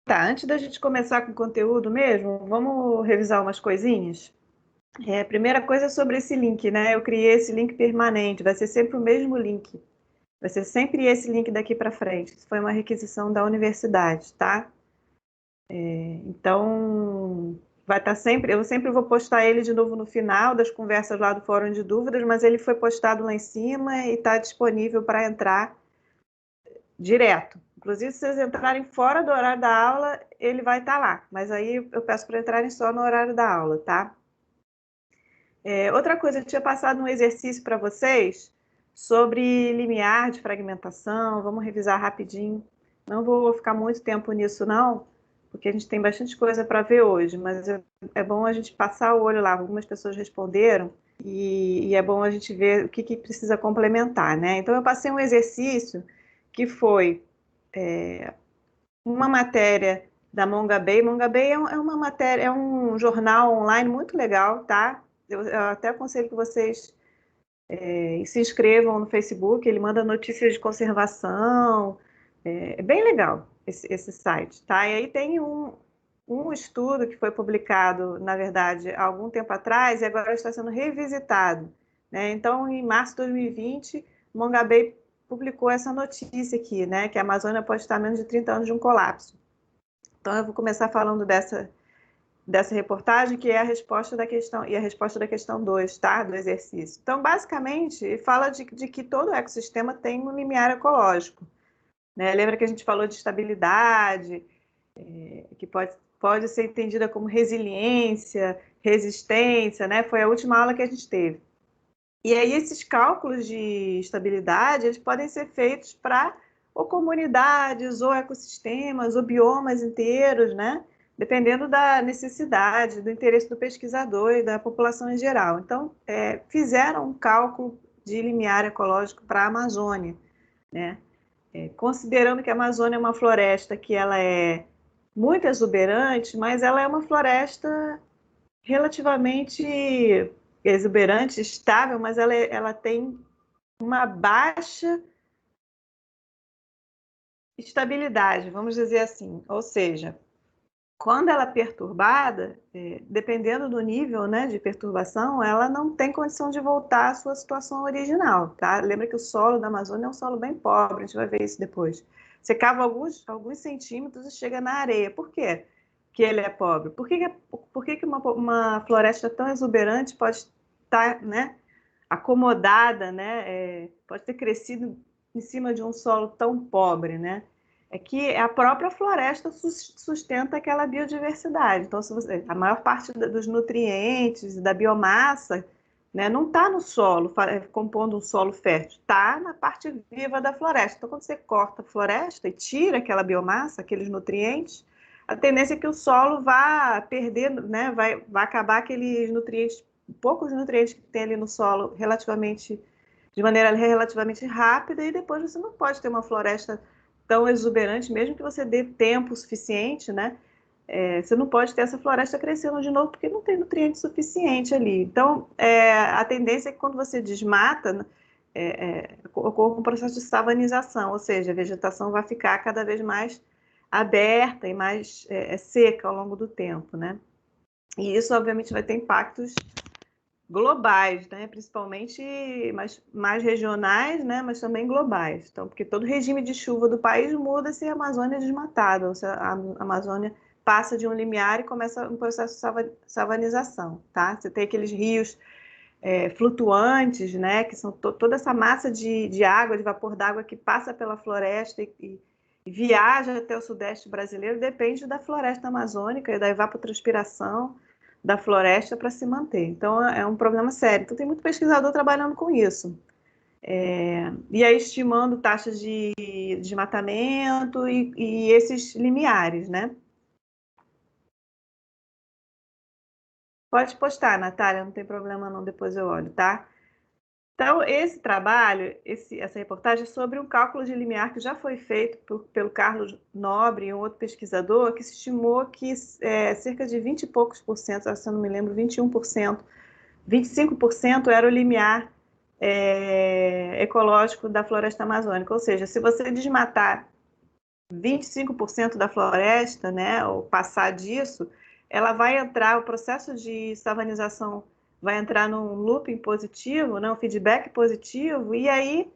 Tá, antes da gente começar com o conteúdo mesmo, vamos revisar umas coisinhas? A primeira coisa é sobre esse link, né? Eu criei esse link permanente, vai ser sempre o mesmo link. Vai ser sempre esse link daqui para frente. Isso foi uma requisição da universidade, tá? Então, vai estar sempre. Eu sempre vou postar ele de novo no final das conversas lá do Fórum de Dúvidas, mas ele foi postado lá em cima e está disponível para entrar direto. Inclusive, se vocês entrarem fora do horário da aula, ele vai estar lá. Mas aí eu peço para entrarem só no horário da aula, tá? Outra coisa, eu tinha passado um exercício para vocês sobre limiar de fragmentação. Vamos revisar rapidinho. Não vou ficar muito tempo nisso, não, porque a gente tem bastante coisa para ver hoje, mas é bom a gente passar o olho lá. Algumas pessoas responderam e é bom a gente ver o que precisa complementar, né? Então, eu passei um exercício que foi uma matéria da Mongabay. Mongabay é uma matéria, é um jornal online muito legal, tá? Eu até aconselho que vocês se inscrevam no Facebook. Ele manda notícias de conservação. É bem legal esse site, tá? E aí tem um estudo que foi publicado, na verdade, há algum tempo atrás e agora está sendo revisitado, né? Então, em março de 2020, Mongabay publicou essa notícia aqui, né? Que a Amazônia pode estar a menos de 30 anos de um colapso. Então, eu vou começar falando dessa reportagem, que é a resposta da questão, e a resposta da questão 2, tá? Do exercício. Então, basicamente, fala de que todo ecossistema tem um limiar ecológico, né? Lembra que a gente falou de estabilidade, que pode ser entendida como resiliência, resistência, né? Foi a última aula que a gente teve. E aí, esses cálculos de estabilidade, eles podem ser feitos para ou comunidades, ou ecossistemas, ou biomas inteiros, né? Dependendo da necessidade, do interesse do pesquisador e da população em geral. Então, fizeram um cálculo de limiar ecológico para a Amazônia, né? Considerando que a Amazônia é uma floresta que ela é muito exuberante, mas ela é uma floresta relativamente exuberante, estável, mas ela tem uma baixa estabilidade, vamos dizer assim. Ou seja, quando ela é perturbada, dependendo do nível, né, de perturbação, ela não tem condição de voltar à sua situação original, tá? Lembra que o solo da Amazônia é um solo bem pobre, a gente vai ver isso depois. Você cava alguns centímetros e chega na areia. Por quê que ele é pobre? Por que uma floresta tão exuberante pode estar, né, acomodada, né, pode ter crescido em cima de um solo tão pobre, né? É que a própria floresta sustenta aquela biodiversidade. Então, a maior parte dos nutrientes, da biomassa, né, não está no solo, compondo um solo fértil, está na parte viva da floresta. Então, quando você corta a floresta e tira aquela biomassa, aqueles nutrientes, a tendência é que o solo vá perdendo, né, vai acabar aqueles nutrientes, poucos nutrientes que tem ali no solo, de maneira relativamente rápida, e depois você não pode ter uma floresta tão exuberante, mesmo que você dê tempo suficiente, né? Você não pode ter essa floresta crescendo de novo porque não tem nutriente suficiente ali. Então, a tendência é que quando você desmata, ocorra um processo de savanização, ou seja, a vegetação vai ficar cada vez mais aberta e mais seca ao longo do tempo, né? E isso, obviamente, vai ter impactos globais, né? Principalmente mais regionais, né? Mas também globais. Então, porque todo regime de chuva do país muda se a Amazônia é desmatada, ou se a Amazônia passa de um limiar e começa um processo de savanização, tá? Você tem aqueles rios flutuantes, né? Que são toda essa massa de água, de vapor d'água que passa pela floresta e viaja até o sudeste brasileiro, depende da floresta amazônica e da evapotranspiração da floresta para se manter. Então, é um problema sério. Então, tem muito pesquisador trabalhando com isso. E aí, estimando taxas de desmatamento e esses limiares, né? Pode postar, Natália, não tem problema não, depois eu olho, tá? Então, esse trabalho, essa reportagem é sobre um cálculo de limiar que já foi feito pelo Carlos Nobre e um outro pesquisador, que se estimou que cerca de 20 e poucos por cento, se eu não me lembro, 21%, 25% era o limiar ecológico da floresta amazônica. Ou seja, se você desmatar 25% da floresta, né, ou passar disso, ela vai entrar, o processo de savanização vai entrar num looping positivo, né, um feedback positivo, e aí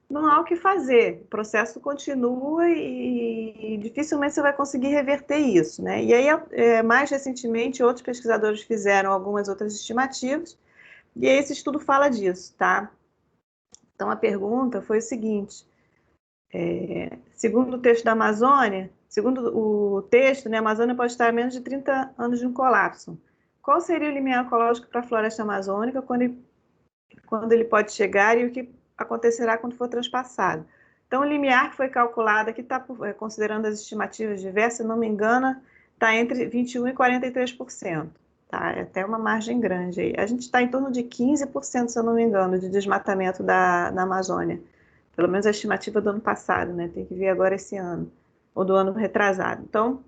não há o que fazer. O processo continua e dificilmente você vai conseguir reverter isso, né? E aí, mais recentemente, outros pesquisadores fizeram algumas outras estimativas, e aí esse estudo fala disso, tá? Então, a pergunta foi o seguinte: segundo o texto da Amazônia, segundo o texto, né, a Amazônia pode estar a menos de 30 anos de um colapso. Qual seria o limiar ecológico para a floresta amazônica quando ele pode chegar e o que acontecerá quando for transpassado? Então, o limiar que foi calculado aqui, está considerando as estimativas diversas, se não me engano, está entre 21% e 43%. Tá? É até uma margem grande aí. A gente está em torno de 15%, se eu não me engano, de desmatamento na Amazônia. Pelo menos a estimativa do ano passado, né? Tem que ver agora esse ano, ou do ano retrasado. Então,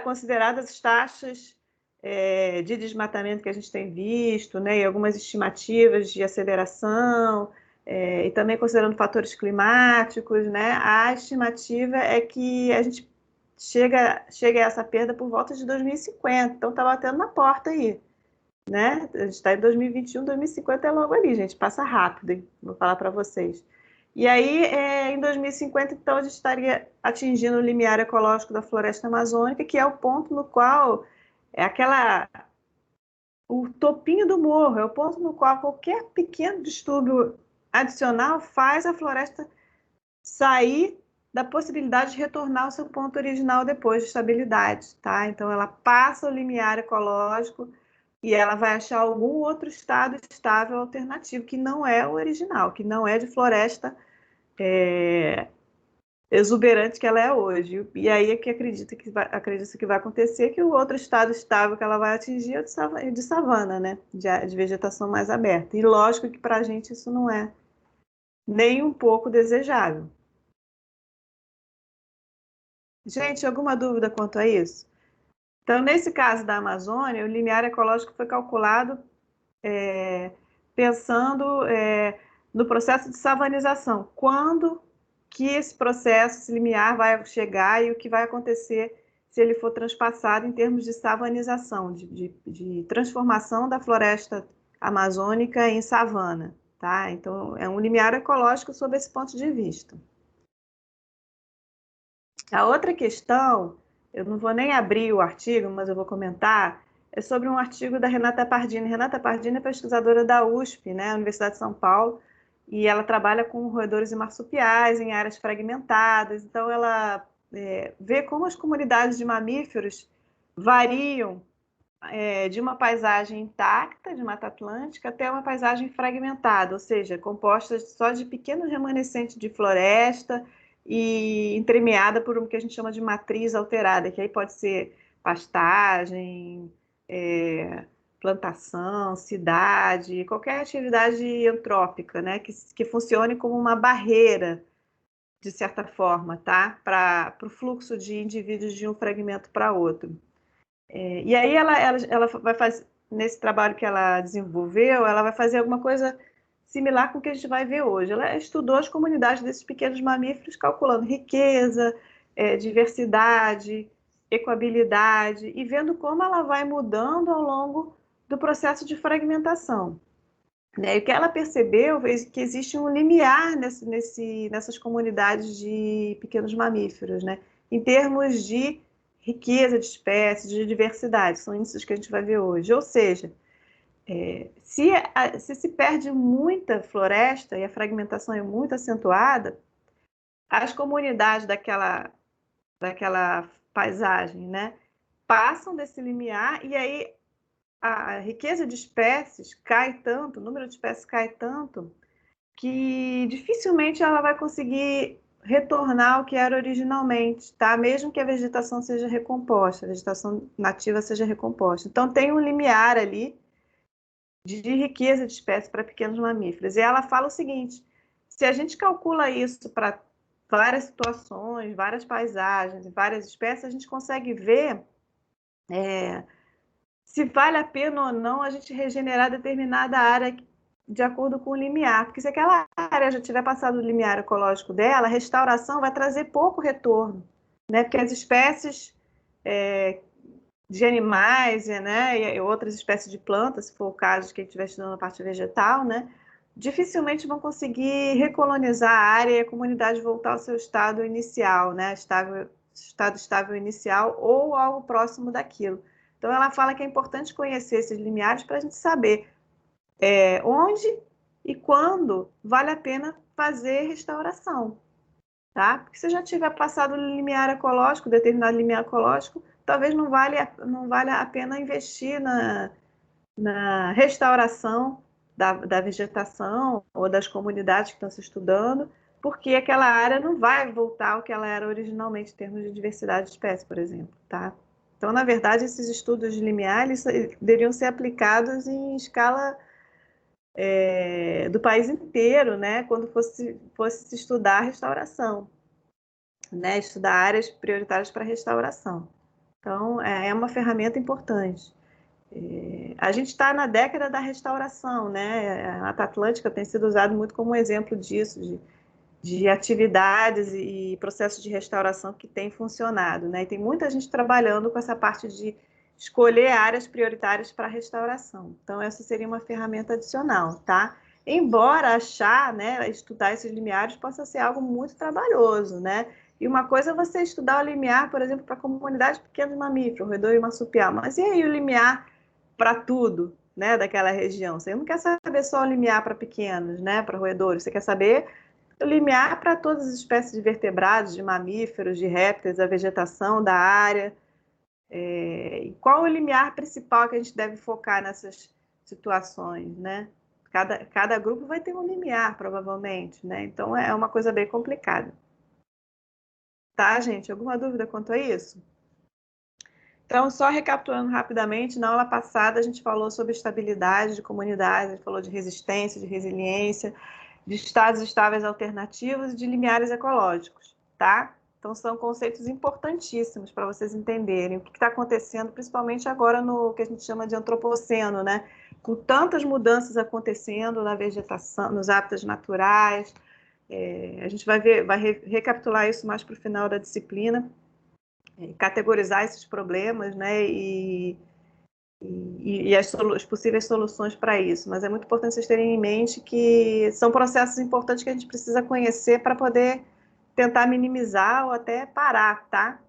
consideradas as taxas de desmatamento que a gente tem visto, né, e algumas estimativas de aceleração, e também considerando fatores climáticos, né, a estimativa é que a gente chega a essa perda por volta de 2050, então está batendo na porta aí, né? A gente está em 2021, 2050 é logo ali, gente, passa rápido, hein? Vou falar para vocês. E aí, em 2050, então, a gente estaria atingindo o limiar ecológico da floresta amazônica, que é o ponto no qual o topinho do morro, é o ponto no qual qualquer pequeno distúrbio adicional faz a floresta sair da possibilidade de retornar ao seu ponto original depois de estabilidade, tá? Então, ela passa o limiar ecológico e ela vai achar algum outro estado estável alternativo, que não é o original, que não é de floresta exuberante que ela é hoje. E aí é que acredita que vai acontecer, que o outro estado estável que ela vai atingir é de savana, né? De vegetação mais aberta. E lógico que para a gente isso não é nem um pouco desejável. Gente, alguma dúvida quanto a isso? Então, nesse caso da Amazônia, o limiar ecológico foi calculado pensando no processo de savanização. Quando que esse processo, esse limiar vai chegar e o que vai acontecer se ele for transpassado em termos de savanização, de transformação da floresta amazônica em savana. Tá? Então, é um limiar ecológico sob esse ponto de vista. A outra questão, eu não vou nem abrir o artigo, mas eu vou comentar, é sobre um artigo da Renata Pardini. Renata Pardini é pesquisadora da USP, né, Universidade de São Paulo, e ela trabalha com roedores e marsupiais em áreas fragmentadas. Então, ela vê como as comunidades de mamíferos variam de uma paisagem intacta de Mata Atlântica até uma paisagem fragmentada, ou seja, composta só de pequenos remanescentes de floresta e entremeada por o que a gente chama de matriz alterada, que aí pode ser pastagem, plantação, cidade, qualquer atividade antrópica, né, que funcione como uma barreira, de certa forma, tá? Para o fluxo de indivíduos de um fragmento para outro. E aí ela vai fazer, nesse trabalho que ela desenvolveu, ela vai fazer alguma coisa similar com o que a gente vai ver hoje. Ela estudou as comunidades desses pequenos mamíferos, calculando riqueza, diversidade, ecoabilidade, e vendo como ela vai mudando ao longo do processo de fragmentação. Né? E o que ela percebeu é que existe um limiar nessas comunidades de pequenos mamíferos, né? Em termos de riqueza de espécies, de diversidade, são índices que a gente vai ver hoje. Ou seja, se perde muita floresta e a fragmentação é muito acentuada, as comunidades daquela paisagem, né, passam desse limiar e aí a riqueza de espécies cai tanto, o número de espécies cai tanto, que dificilmente ela vai conseguir retornar ao que era originalmente, tá? Mesmo que a vegetação seja recomposta, a vegetação nativa seja recomposta. Então, tem um limiar ali de riqueza de espécies para pequenos mamíferos. E ela fala o seguinte: se a gente calcula isso para várias situações, várias paisagens, várias espécies, a gente consegue ver se vale a pena ou não a gente regenerar determinada área de acordo com o limiar, porque se aquela área já tiver passado o limiar ecológico dela, a restauração vai trazer pouco retorno, né? Porque as espécies de animais, né, e outras espécies de plantas, se for o caso de quem estiver estudando a parte vegetal, né, dificilmente vão conseguir recolonizar a área e a comunidade voltar ao seu estado inicial, né, estado estável inicial ou algo próximo daquilo. Então, ela fala que é importante conhecer esses limiares para a gente saber onde e quando vale a pena fazer restauração, tá? Porque se já tiver passado o limiar ecológico, determinado limiar ecológico, talvez não valha a pena investir na restauração da vegetação ou das comunidades que estão se estudando, porque aquela área não vai voltar ao que ela era originalmente em termos de diversidade de espécies, por exemplo, tá? Então, na verdade, esses estudos de limiar deveriam ser aplicados em escala do país inteiro, né? Quando fosse se estudar a restauração, né? Estudar áreas prioritárias para restauração. Então, é uma ferramenta importante. A gente está na década da restauração, né? A Mata Atlântica tem sido usado muito como exemplo disso, de atividades e processos de restauração que têm funcionado, né? E tem muita gente trabalhando com essa parte de escolher áreas prioritárias para restauração. Então, essa seria uma ferramenta adicional, tá? Embora achar, né, estudar esses limiares possa ser algo muito trabalhoso, né? E uma coisa é você estudar o limiar, por exemplo, para comunidades pequenas de mamíferos, roedor e marsupial, mas e aí o limiar para tudo, né, daquela região? Você não quer saber só o limiar para pequenos, né, para roedores, você quer saber o limiar para todas as espécies de vertebrados, de mamíferos, de répteis, a vegetação da área. E qual o limiar principal que a gente deve focar nessas situações, né? Cada grupo vai ter um limiar, provavelmente, né? Então é uma coisa bem complicada. Tá, gente? Alguma dúvida quanto a isso? Então, só recapitulando rapidamente, na aula passada a gente falou sobre estabilidade de comunidades, a gente falou de resistência, de resiliência, de estados estáveis alternativos e de limiares ecológicos, tá? Então, são conceitos importantíssimos para vocês entenderem o que está acontecendo, principalmente agora no que a gente chama de antropoceno, né? Com tantas mudanças acontecendo na vegetação, nos hábitats naturais. A gente vai recapitular isso mais para o final da disciplina, categorizar esses problemas, né? E as possíveis soluções para isso. Mas é muito importante vocês terem em mente que são processos importantes que a gente precisa conhecer para poder tentar minimizar ou até parar, tá?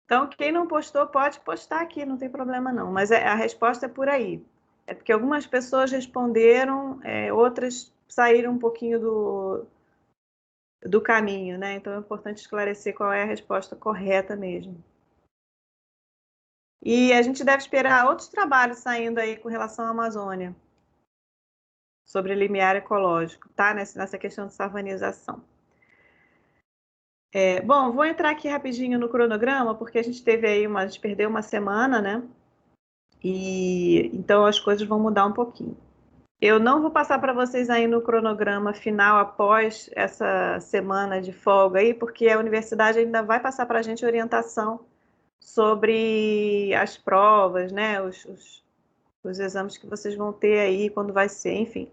Então, quem não postou, pode postar aqui, não tem problema não. Mas a resposta é por aí. É porque algumas pessoas responderam, outras saíram um pouquinho do caminho, né? Então é importante esclarecer qual é a resposta correta mesmo. E a gente deve esperar outros trabalhos saindo aí com relação à Amazônia, sobre limiar ecológico, tá? Nessa questão de savanização. Bom, vou entrar aqui rapidinho no cronograma, porque a gente teve aí a gente perdeu uma semana, né? E então as coisas vão mudar um pouquinho. Eu não vou passar para vocês aí no cronograma final após essa semana de folga aí, porque a universidade ainda vai passar para a gente orientação sobre as provas, né? Os exames que vocês vão ter aí, quando vai ser, enfim.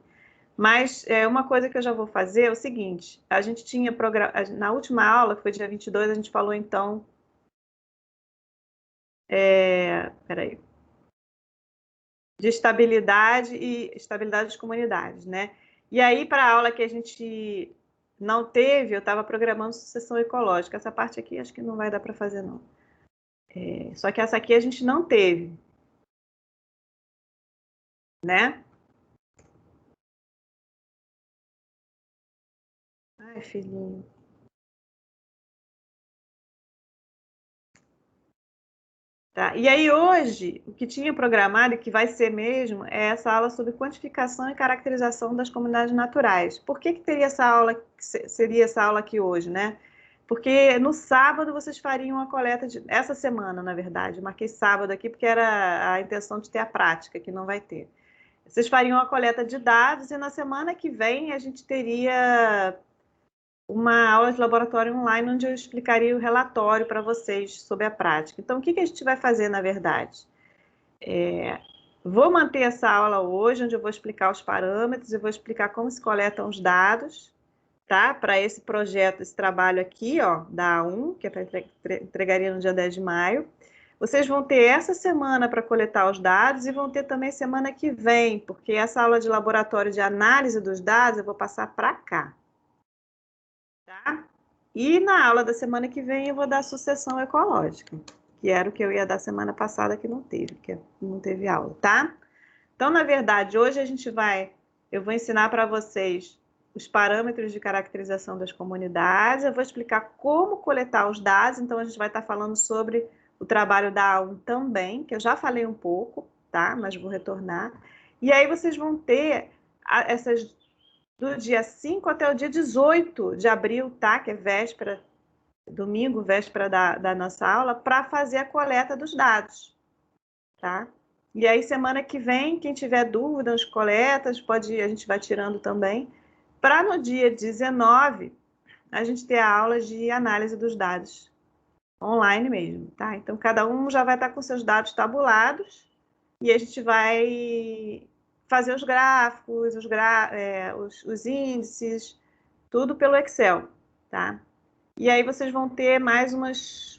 Mas uma coisa que eu já vou fazer é o seguinte, a gente tinha na última aula, que foi dia 22, a gente falou então, peraí, de estabilidade das comunidades, né? E aí, para a aula que a gente não teve, eu estava programando sucessão ecológica. Essa parte aqui acho que não vai dar para fazer, não. Só que essa aqui a gente não teve, né? Ai, filhinho. Tá? E aí hoje, o que tinha programado e que vai ser mesmo é essa aula sobre quantificação e caracterização das comunidades naturais. Por que teria essa aula, seria essa aula aqui hoje, né? Porque no sábado vocês fariam a coleta essa semana, na verdade, eu marquei sábado aqui porque era a intenção de ter a prática, que não vai ter. Vocês fariam a coleta de dados e na semana que vem a gente teria uma aula de laboratório online onde eu explicaria o relatório para vocês sobre a prática. Então, o que a gente vai fazer, na verdade? Vou manter essa aula hoje, onde eu vou explicar os parâmetros e vou explicar como se coletam os dados, tá? Para esse projeto, esse trabalho aqui, ó, da A1, que é para entregaria no dia 10 de maio. Vocês vão ter essa semana para coletar os dados e vão ter também semana que vem, porque essa aula de laboratório de análise dos dados eu vou passar para cá, tá? E na aula da semana que vem eu vou dar sucessão ecológica, que era o que eu ia dar semana passada que não teve, que não teve aula, tá? Então, na verdade, hoje eu vou ensinar para vocês os parâmetros de caracterização das comunidades, eu vou explicar como coletar os dados, então a gente vai estar falando sobre o trabalho da A1 também, que eu já falei um pouco, tá? Mas vou retornar. E aí vocês vão ter essas do dia 5 até o dia 18 de abril, tá? Que é véspera, domingo, véspera da nossa aula, para fazer a coleta dos dados, tá? E aí, semana que vem, quem tiver dúvidas, coletas, a gente vai tirando também, para no dia 19, a gente ter a aula de análise dos dados, online mesmo, tá? Então, cada um já vai estar com seus dados tabulados, e a gente vai fazer os gráficos, os índices, tudo pelo Excel, tá? E aí vocês vão ter mais umas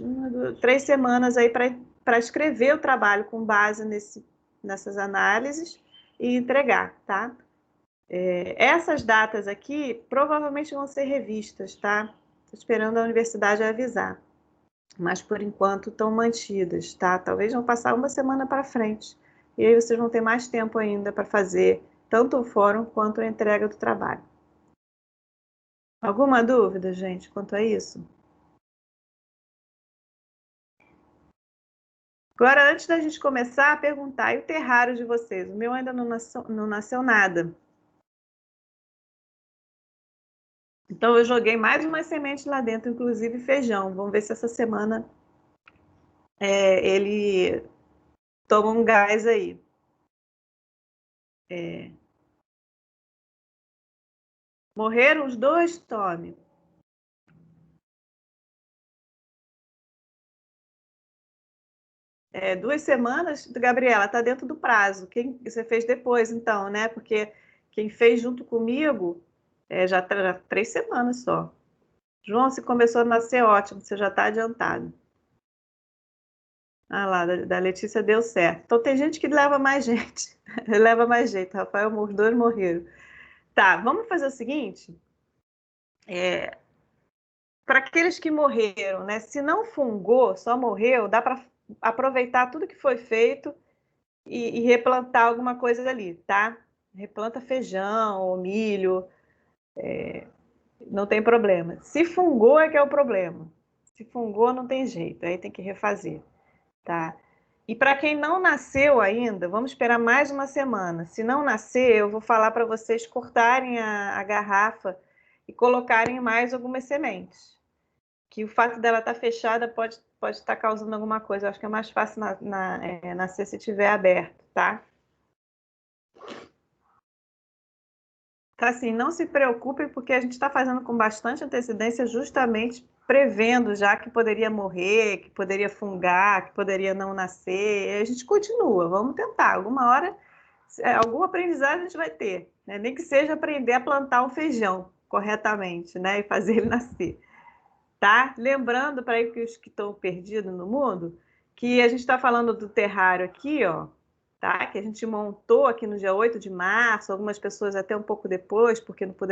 3 semanas aí para escrever o trabalho com base nessas análises e entregar, tá? Essas datas aqui provavelmente vão ser revistas, tá? Tô esperando a universidade avisar. Mas por enquanto estão mantidas, tá? Talvez vão passar uma semana para frente. E aí vocês vão ter mais tempo ainda para fazer tanto o fórum quanto a entrega do trabalho. Alguma dúvida, gente, quanto a isso? Agora, antes da gente começar a perguntar, e o terrário de vocês? O meu ainda não nasceu nada. Então, eu joguei mais umas sementes lá dentro, inclusive feijão. Vamos ver se essa semana ele toma um gás aí. Morreram os dois, Tommy? 2 semanas, Gabriela, está dentro do prazo. Quem você fez depois, então, né? Porque quem fez junto comigo já tá 3 semanas só. João, se começou a nascer, ótimo, você já está adiantado. Ah lá, da Letícia deu certo. Então tem gente que leva mais gente. Leva mais jeito. Rafael, os dois morreram. Tá, vamos fazer o seguinte. Para aqueles que morreram, né? Se não fungou, só morreu, dá para aproveitar tudo que foi feito e replantar alguma coisa ali, tá? Replanta feijão ou milho, não tem problema. Se fungou é que é o problema. Se fungou, não tem jeito, aí tem que refazer, tá? E para quem não nasceu ainda, vamos esperar mais uma semana. Se não nascer, eu vou falar para vocês cortarem a garrafa e colocarem mais algumas sementes. Que o fato dela estar fechada pode estar causando alguma coisa. Eu acho que é mais fácil nascer se tiver aberto, tá? Tá assim, não se preocupem, porque a gente está fazendo com bastante antecedência, justamente prevendo já que poderia morrer, que poderia fungar, que poderia não nascer. A gente continua, vamos tentar. Alguma hora, algum aprendizado a gente vai ter, né? Nem que seja aprender a plantar um feijão corretamente, né? E fazer ele nascer, tá? Lembrando para os que estão perdidos no mundo, que a gente está falando do terrário aqui, ó, tá? Que a gente montou aqui no dia 8 de março, algumas pessoas até um pouco depois, porque não puderam